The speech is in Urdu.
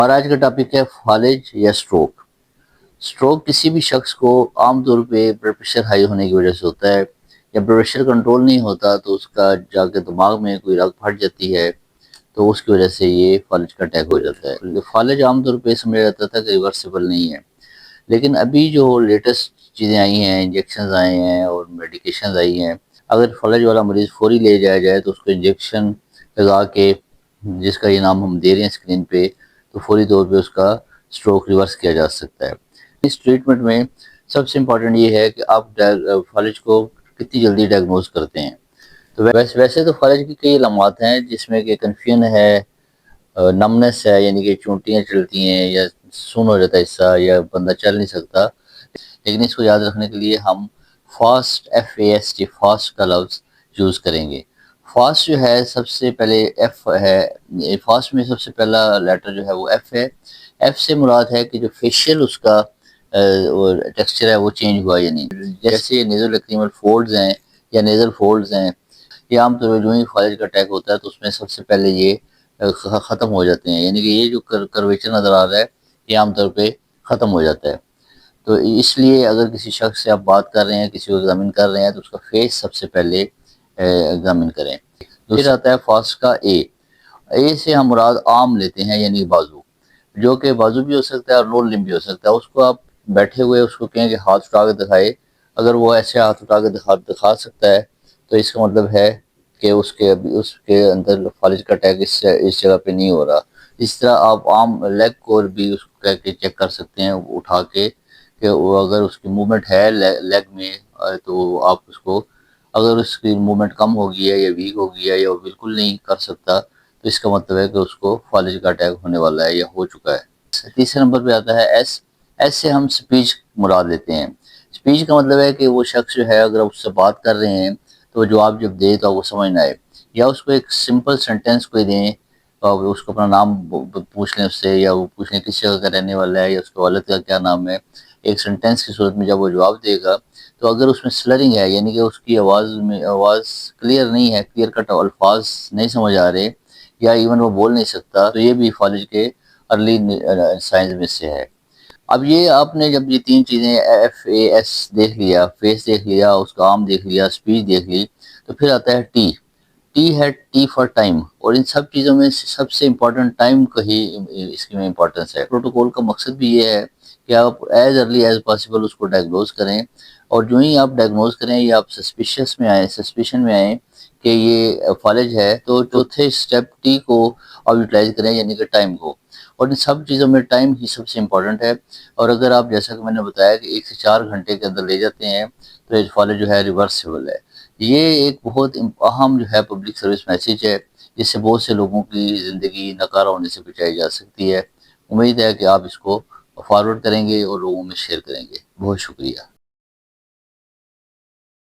اور آج کا ٹاپک ہے فالج یا سٹروک۔ سٹروک کسی بھی شخص کو عام طور پہ بلڈ پریشر ہائی ہونے کی وجہ سے ہوتا ہے، یا بلڈ پریشر کنٹرول نہیں ہوتا تو اس کا جا کے دماغ میں کوئی رگ پھٹ جاتی ہے، تو اس کی وجہ سے یہ فالج کا اٹیک ہو جاتا ہے۔ فالج عام طور پہ سمجھا جاتا تھا کہ ریورسیبل نہیں ہے، لیکن ابھی جو لیٹسٹ چیزیں آئی ہیں، انجیکشنز آئے ہیں اور میڈیکیشنز آئی ہیں، اگر فالج والا مریض فوری لے جایا جائے تو اس کو انجیکشن لگا کے، جس کا یہ نام ہم دے رہے ہیں اسکرین پہ، تو فوری طور پہ اس کا سٹروک ریورس کیا جا سکتا ہے۔ اس ٹریٹمنٹ میں سب سے امپورٹنٹ یہ ہے کہ آپ فالج کو کتنی جلدی ڈائگنوز کرتے ہیں۔ تو ویسے تو فالج کی کئی علامات ہیں، جس میں کہ کنفیوژن ہے، نمنس ہے، یعنی کہ چونٹیاں چلتی ہیں یا سن ہو جاتا ہے حصہ، یا بندہ چل نہیں سکتا، لیکن اس کو یاد رکھنے کے لیے ہم فاسٹ FAST فاسٹ کا لفظ یوز کریں گے۔ فاسٹ جو ہے سب سے پہلے ایف ہے، فاسٹ میں سب سے پہلا لیٹر جو ہے وہ ایف ہے۔ ایف سے مراد ہے کہ جو فیشیل اس کا ٹیکسچر ہے وہ چینج ہوا یا نہیں، جیسے نیزل لیکریمل فولڈز ہیں یا نیزل فولڈز ہیں، یہ عام طور پہ جو ہی فالج کا اٹیک ہوتا ہے تو اس میں سب سے پہلے یہ ختم ہو جاتے ہیں، یعنی کہ یہ جو کرویچر نظر آ رہا ہے یہ عام طور پہ ختم ہو جاتا ہے۔ تو اس لیے اگر کسی شخص سے آپ بات کر رہے ہیں، کسی کو ایگزامن کر رہے ہیں، تو اس کا فیس سب سے پہلے ایگزامن کریں۔ پھر آتا ہے فاسٹ کا اے سے ہم مراد آرم لیتے ہیں، یعنی بازو، جو کہ بازو بھی ہو سکتا ہے اور لور لمب بھی ہو سکتا ہے۔ اس کو آپ بیٹھے ہوئے اس کو کہیں کہ ہاتھ اٹھا کے دکھائے، اگر وہ ایسے ہاتھ اٹھا کے دکھا سکتا ہے تو اس کا مطلب ہے کہ اس کے اندر فالج کا اٹیک اس جگہ پہ نہیں ہو رہا۔ اس طرح آپ عام لیگ کو بھی اس کو کہہ کے چیک کر سکتے ہیں اٹھا کے، کہ وہ اگر اس کی موومنٹ ہے لیگ میں، تو آپ اس کو، اگر اس کی موومنٹ کم ہو گئی ہے یا ویک ہو گئی ہے یا وہ بالکل نہیں کر سکتا، تو اس کا مطلب ہے کہ اس کو فالج کا اٹیک ہونے والا ہے یا ہو چکا ہے۔ تیسرے نمبر پہ آتا ہے ایس سے ہم سپیچ مراد لیتے ہیں۔ سپیچ کا مطلب ہے کہ وہ شخص جو ہے اگر آپ اس سے بات کر رہے ہیں تو جواب جب دے تو وہ سمجھ نہ آئے، یا اس کو ایک سمپل سینٹینس کوئی دیں، اور اس کو اپنا نام پوچھ لیں اس سے، یا وہ پوچھ لیں کس جگہ کا رہنے والا ہے یا اس کے والد کا کیا نام ہے، ایک سینٹینس کی صورت میں جب وہ جواب دے گا، تو اگر اس میں سلرنگ ہے، یعنی کہ اس کی آواز کلیئر نہیں ہے، کلیئر کٹ الفاظ نہیں سمجھ آ رہے، یا ایون وہ بول نہیں سکتا، تو یہ بھی فالج کے ارلی سائنز میں سے ہے۔ اب یہ آپ نے جب یہ تین چیزیں FAS دیکھ لیا، فیس دیکھ لیا، اس کا آرم دیکھ لیا، اسپیچ دیکھ لی، تو پھر آتا ہے ٹی ہے ٹی فار ٹائم، اور ان سب چیزوں میں سب سے امپورٹنٹ ٹائم کا ہی اس کی میں امپورٹنس ہے۔ پروٹوکول کا مقصد بھی یہ ہے کہ آپ ایز ارلی ایز پاسبل اس کو ڈائگنوز کریں، اور جو ہی آپ ڈائگنوز کریں یا آپ سسپیشن میں آئیں کہ یہ فالج ہے، تو چوتھے اسٹیپ ٹی کو آپ یوٹیلائز کریں، یعنی کہ ٹائم کو۔ اور ان سب چیزوں میں ٹائم ہی سب سے امپورٹنٹ ہے، اور اگر آپ جیسا کہ میں نے بتایا کہ 1 سے 4 گھنٹے کے اندر لے جاتے ہیں تو یہ فالج جو ہے ریورسیبل ہے۔ یہ ایک بہت اہم جو ہے پبلک سروس میسیج ہے، جس سے بہت سے لوگوں کی زندگی ناکارہ ہونے سے بچائی جا سکتی ہے۔ امید ہے کہ آپ اس کو فارورڈ کریں گے اور لوگوں میں شیئر کریں گے۔ بہت شکریہ۔